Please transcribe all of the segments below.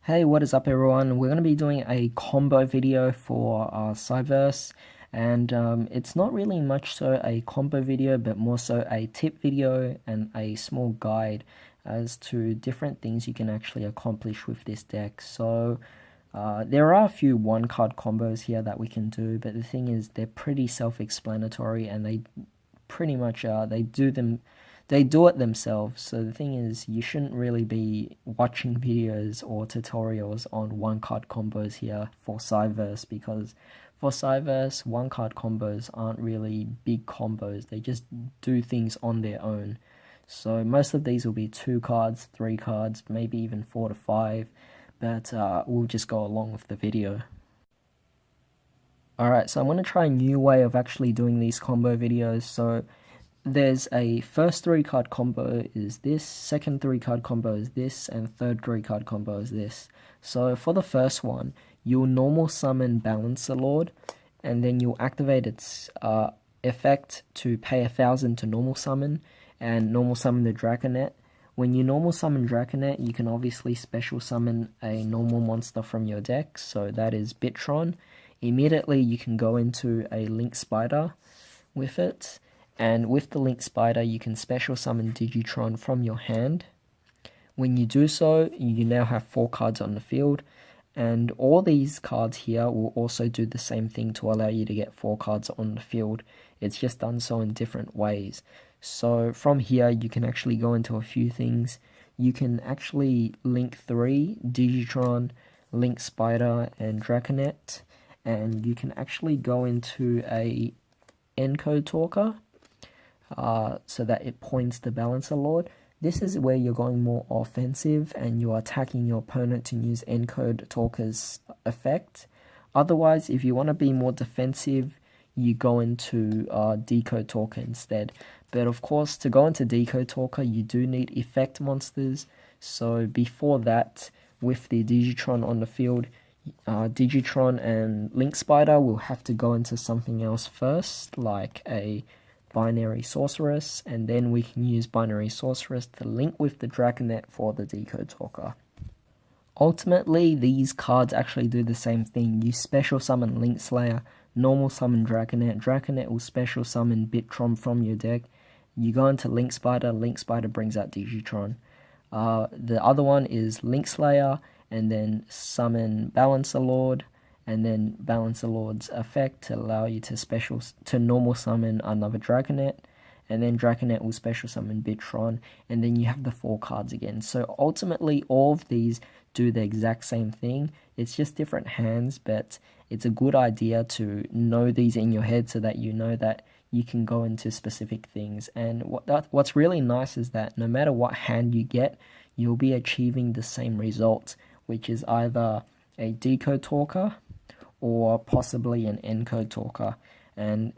Hey, what is up everyone? We're going to be doing a combo video for Cyberse, and it's not really much so a combo video but more so a tip video and a small guide as to different things you can actually accomplish with this deck. So there are a few one card combos here that we can do, but the thing is they're pretty self-explanatory and they pretty much they do it themselves. So the thing is, you shouldn't really be watching videos or tutorials on one card combos here for Cyberse, because for Cyberse, one card combos aren't really big combos. They just do things on their own. So most of these will be 2 cards, 3 cards, maybe even 4 to 5, but we'll just go along with the video. Alright, so I'm going to try a new way of actually doing these combo videos. So there's a first 3 card combo is this, second 3 card combo is this, and third 3 card combo is this. So for the first one, you'll normal summon Balancer Lord, and then you'll activate its effect to pay 1,000 to normal summon, and normal summon the Draconet. When you normal summon Draconet, you can obviously special summon a normal monster from your deck, so that is Bitron. Immediately you can go into a Link Spider with it, and with the Link Spider you can special summon Digitron from your hand. When you do so, you now have 4 cards on the field, and all these cards here will also do the same thing to allow you to get 4 cards on the field. It's just done so in different ways. So from here you can actually go into a few things. You can actually link 3, Digitron, Link Spider, and Draconet, and you can actually go into a encode talker so that it points the Balancer Lord. This is where you're going more offensive and you're attacking your opponent to use encode talker's effect. Otherwise, if you want to be more defensive, you go into decode talker instead. But of course, to go into decode talker, you do need effect monsters. So before that, with the Digitron on the field, Digitron and Link Spider will have to go into something else first, like a Binary Sorceress, and then we can use Binary Sorceress to link with the Draconet for the Decode Talker. Ultimately, these cards actually do the same thing. You special summon Link Slayer, normal summon Draconet, Draconet will special summon Bitron from your deck. You go into Link Spider brings out Digitron. The other one is Link Slayer, and then summon Balancer Lord, and then Balancer Lord's effect to allow you to normal summon another Draconet, and then Draconet will special summon Bitron, and then you have the 4 cards again. So ultimately all of these do the exact same thing. It's just different hands, but it's a good idea to know these in your head so that you know that you can go into specific things. And what's really nice is that no matter what hand you get, you'll be achieving the same result, which is either a decode talker or possibly an encode talker, and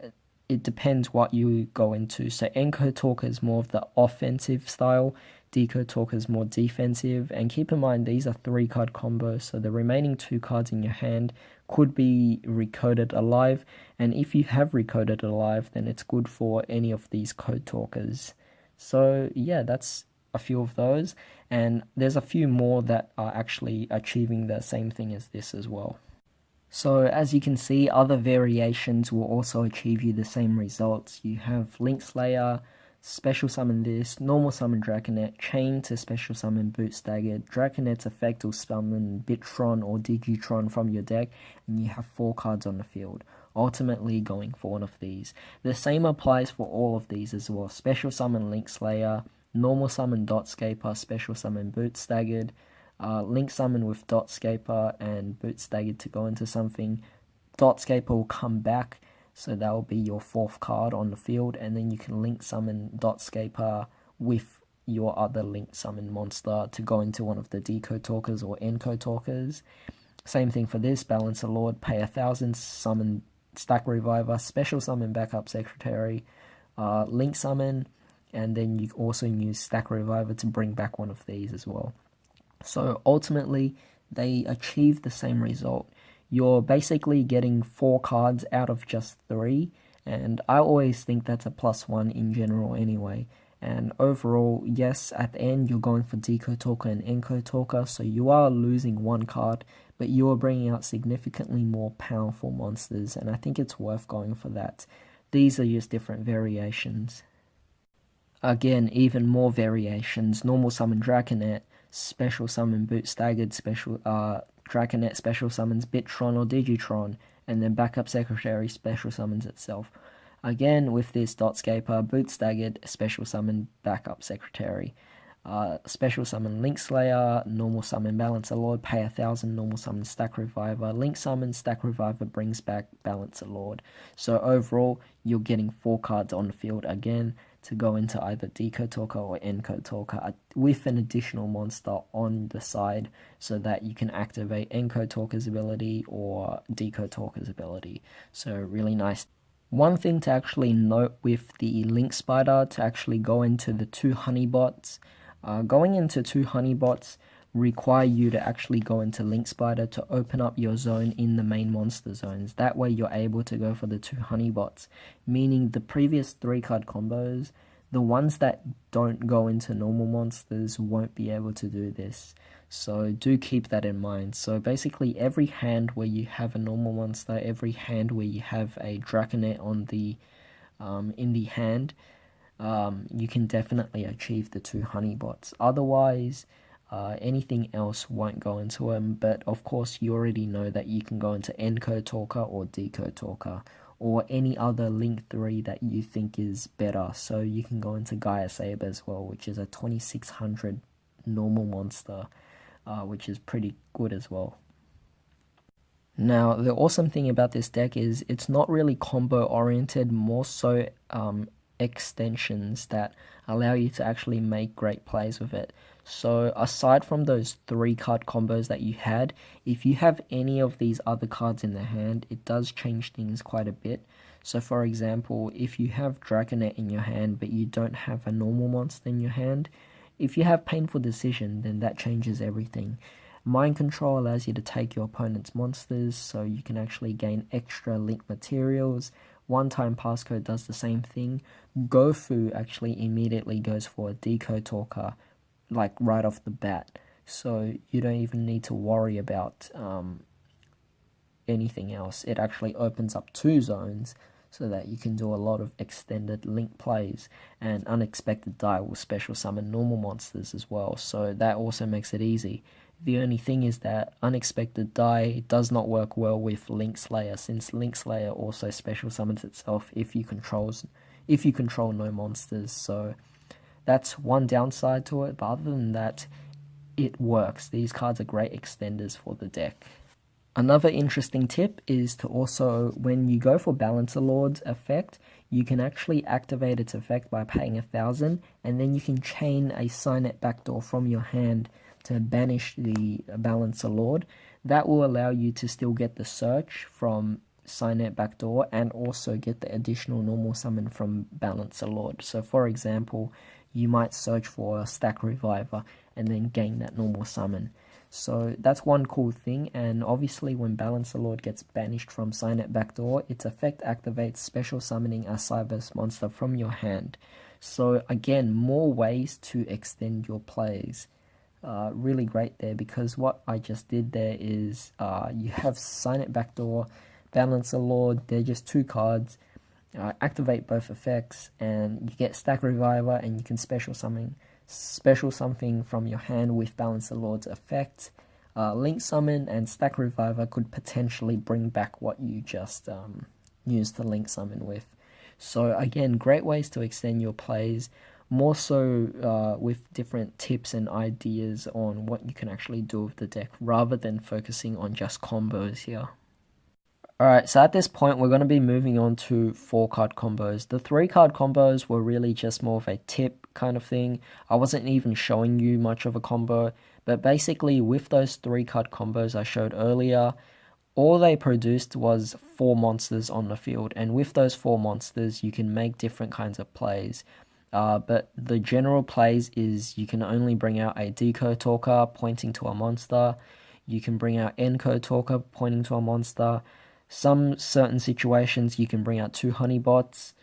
it depends what you go into. So encode talker is more of the offensive style, decode talker is more defensive, and keep in mind these are 3 card combos, so the remaining 2 cards in your hand could be recoded alive, and if you have recoded alive, then it's good for any of these code talkers. So yeah, that's a few of those, and there's a few more that are actually achieving the same thing as this as well. So as you can see, other variations will also achieve you the same results. You have Link Slayer, special summon this, normal summon Draconet, chain to special summon Boot Staggered, Draconet's effect will summon Bitron or Digitron from your deck, and you have 4 cards on the field, ultimately going for one of these. The same applies for all of these as well. Special summon Link Slayer, normal summon Dotscaper, special summon Boot Staggered, Link summon with Dotscaper and Boot Staggered to go into something. Dotscaper will come back, so that will be your 4th card on the field, and then you can link summon Dotscaper with your other link summon monster to go into one of the decode talkers or encode talkers. Same thing for this, Balancer Lord, pay 1,000, summon Stack Reviver, special summon Backup Secretary, link summon, and then you also use Stack Reviver to bring back one of these as well. So ultimately, they achieve the same result. You're basically getting 4 cards out of just 3, and I always think that's a +1 in general anyway. And overall, yes, at the end you're going for Deco Talker and Enco Talker, so you are losing one card, but you are bringing out significantly more powerful monsters, and I think it's worth going for that. These are just different variations. Again, even more variations: normal summon Draconet, special summon Boot Staggered, special Draconet special summons Bitron or Digitron, and then backup secretary special summons itself. Again, with this Dotscaper, Boot Staggered, special summon backup secretary. Special summon Link Slayer, normal summon Balancer Lord, pay 1,000, normal summon Stack Reviver, Link summon, Stack Reviver brings back Balancer Lord. So overall, you're getting 4 cards on the field again to go into either Deco Talker or Enco Talker with an additional monster on the side so that you can activate Enco Talker's ability or Deco Talker's ability. So really nice. One thing to actually note with the Link Spider to actually go into the 2 honey bots, going into 2 honey bots require you to actually go into Link Spider to open up your zone in the main monster zones. That way you're able to go for the 2 honey bots, meaning the previous 3 card combos, the ones that don't go into normal monsters won't be able to do this. So do keep that in mind. So basically every hand where you have a normal monster, every hand where you have a Draconet on the in the hand, you can definitely achieve the 2 honey bots. Otherwise, anything else won't go into them, but of course you already know that you can go into Enco Talker or Deco Talker, or any other Link 3 that you think is better. So you can go into Gaia Saber as well, which is a 2600 normal monster, which is pretty good as well. Now, the awesome thing about this deck is it's not really combo oriented, more so extensions that allow you to actually make great plays with it. So aside from those 3 card combos that you had, if you have any of these other cards in the hand, it does change things quite a bit. So for example, if you have Draconet in your hand but you don't have a normal monster in your hand, if you have Painful Decision, then that changes everything. Mind Control allows you to take your opponent's monsters, so you can actually gain extra Link materials. One-time passcode does the same thing. Gofu actually immediately goes for a Deco Talker, like right off the bat. So you don't even need to worry about anything else. It actually opens up 2 zones so that you can do a lot of extended Link plays, and Unexpected Die will special summon normal monsters as well, so that also makes it easy. The only thing is that Unexpected Die does not work well with Link Slayer, since Link Slayer also special summons itself if you control no monsters. So that's one downside to it, but other than that, it works. These cards are great extenders for the deck. Another interesting tip is to also, when you go for Balancer Lord's effect, you can actually activate its effect by paying 1,000, and then you can chain a Signet backdoor from your hand to banish the Balancer Lord. That will allow you to still get the search from Signet backdoor and also get the additional normal summon from Balancer Lord. So for example, you might search for a Stack Reviver and then gain that normal summon. So that's one cool thing, and obviously when Balancer Lord gets banished from Signet backdoor, its effect activates special summoning a Cyberse monster from your hand. So again, more ways to extend your plays. Really great there, because what I just did there is you have Signet backdoor, Balancer Lord, they're just 2 cards. Activate both effects and you get Stack Reviver, and you can special something from your hand with Balancer Lord's effect. Link Summon and Stack Reviver could potentially bring back what you just used to Link Summon with. So again, great ways to extend your plays, more so with different tips and ideas on what you can actually do with the deck, rather than focusing on just combos here. Alright, so at this point we're going to be moving on to 4 card combos. The 3 card combos were really just more of a tip kind of thing. I wasn't even showing you much of a combo, but basically with those 3 card combos I showed earlier, all they produced was 4 monsters on the field, and with those 4 monsters you can make different kinds of plays. But the general plays is you can only bring out a Deco Talker pointing to a monster, you can bring out Enco Talker pointing to a monster. Some certain situations you can bring out 2 honey bots.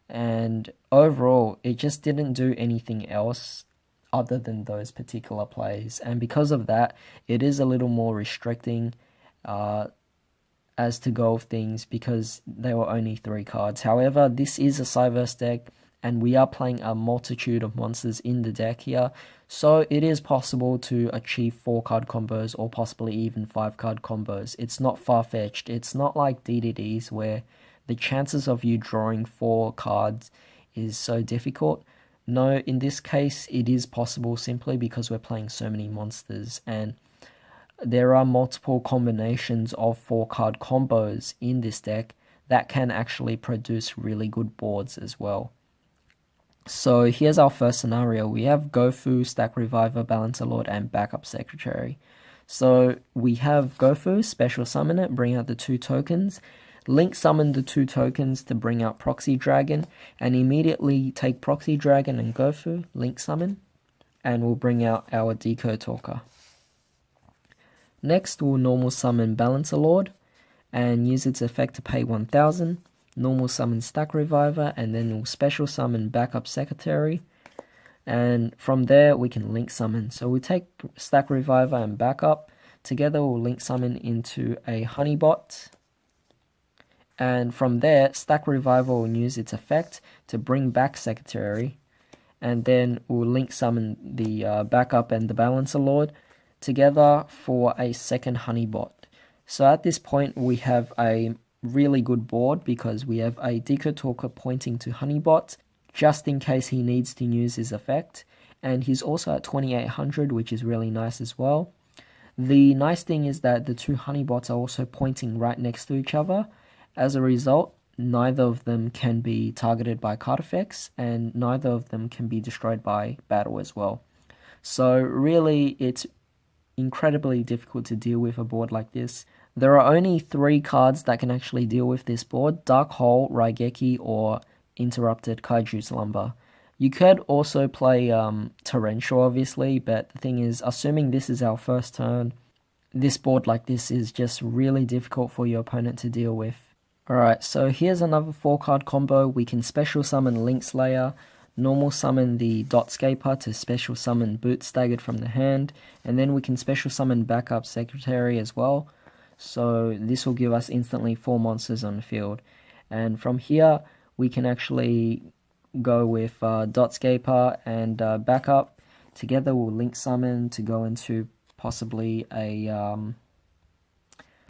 and overall it just didn't do anything else other than those particular plays, and because of that it is a little more restricting as to go of things because there were only 3 cards. However, this is a Cyberse deck and we are playing a multitude of monsters in the deck here, so it is possible to achieve 4 card combos or possibly even 5 card combos. It's not far-fetched. It's not like DDDs where the chances of you drawing 4 cards is so difficult. No, in this case it is possible simply because we're playing so many monsters, and there are multiple combinations of 4 card combos in this deck that can actually produce really good boards as well. So here's our first scenario. We have Gofu, Stack Reviver, Balancer Lord, and Backup Secretary. So we have Gofu, special summon it, bring out the 2 tokens, link summon the 2 tokens to bring out Proxy Dragon, and immediately take Proxy Dragon and Gofu, link summon, and we'll bring out our Decode Talker. Next, we'll normal summon Balancer Lord and use its effect to pay 1000. Normal summon Stack Reviver, and then we'll special summon Backup Secretary. And from there, we can link summon. So we take Stack Reviver and Backup. Together, we'll link summon into a Honeybot. And from there, Stack Reviver will use its effect to bring back Secretary. And then we'll link summon the Backup and the Balancer Lord together for a second Honeybot. So at this point we have a really good board because we have a Decode Talker pointing to Honeybot just in case he needs to use his effect, and he's also at 2800, which is really nice as well. The nice thing is that the 2 Honeybots are also pointing right next to each other. As a result, neither of them can be targeted by card effects and neither of them can be destroyed by battle as well. So really it's incredibly difficult to deal with a board like this. There are only 3 cards that can actually deal with this board: Dark Hole, Raigeki, or Interrupted Kaiju Slumber. You could also play Torrential obviously, but the thing is, assuming this is our first turn, this board like this is just really difficult for your opponent to deal with. Alright, so here's another 4 card combo. We can special summon Link Slayer, normal summon the Dotscaper to special summon Boot Staggered from the hand, and then we can special summon Backup Secretary as well. So this will give us instantly 4 monsters on the field. And from here, we can actually go with Dotscaper and Backup. Together we'll link summon to go into possibly a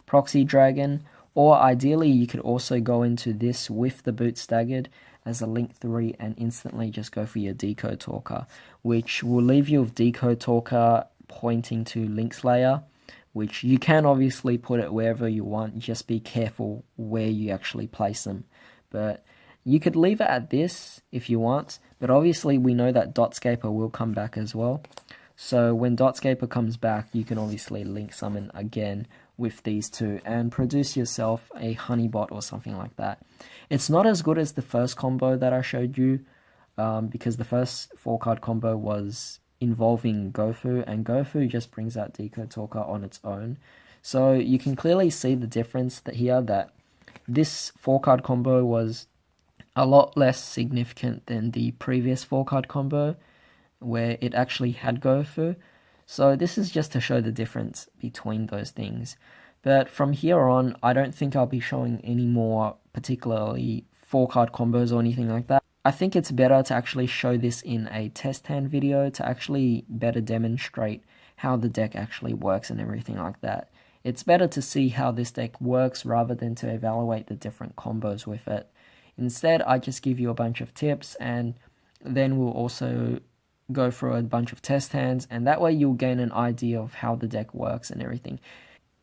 Proxy Dragon. Or ideally, you could also go into this with the Boot Staggered as a Link 3 and instantly just go for your Decode Talker, which will leave you with Decode Talker pointing to Link Slayer, which you can obviously put it wherever you want, just be careful where you actually place them. But you could leave it at this if you want, but obviously we know that Dotscaper will come back as well. So when Dotscaper comes back, you can obviously link summon again with these 2 and produce yourself a Honeybot or something like that. It's not as good as the first combo that I showed you because the first 4 card combo was involving Gofu, and Gofu just brings out Decode Talker on its own. So you can clearly see the difference that this 4 card combo was a lot less significant than the previous 4 card combo where it actually had Gofu. So this is just to show the difference between those things. But from here on, I don't think I'll be showing any more particularly 4 card combos or anything like that. I think it's better to actually show this in a test hand video to actually better demonstrate how the deck actually works and everything like that. It's better to see how this deck works rather than to evaluate the different combos with it. Instead, I just give you a bunch of tips and then we'll also go through a bunch of test hands, and that way you'll gain an idea of how the deck works and everything.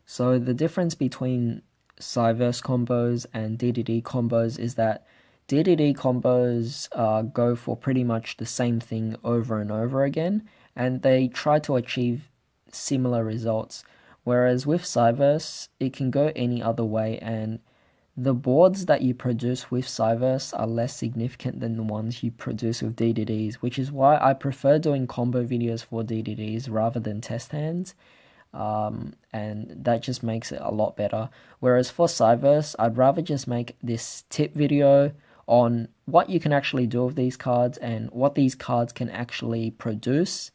So the difference between Cyberse combos and DDD combos is that DDD combos go for pretty much the same thing over and over again, and they try to achieve similar results. Whereas with Cyberse, it can go any other way, and the boards that you produce with Cyberse are less significant than the ones you produce with DDDs, which is why I prefer doing combo videos for DDDs rather than test hands. And that just makes it a lot better. Whereas for Cyberse, I'd rather just make this tip video on what you can actually do with these cards and what these cards can actually produce.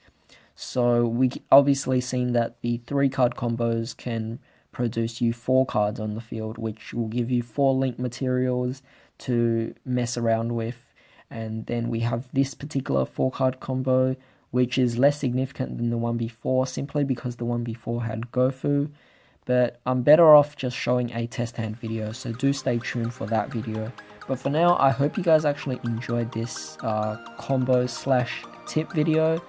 So we obviously seen that the 3-card combos can produce you 4 cards on the field, which will give you 4 link materials to mess around with. And then we have this particular 4-card combo, which is less significant than the one before, simply because the one before had Gofu. But I'm better off just showing a test hand video, so do stay tuned for that video. But for now, I hope you guys actually enjoyed this combo slash tip video,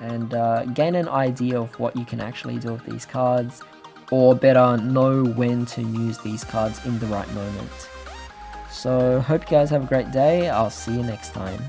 and gain an idea of what you can actually do with these cards, or better, know when to use these cards in the right moment. So hope you guys have a great day. I'll see you next time.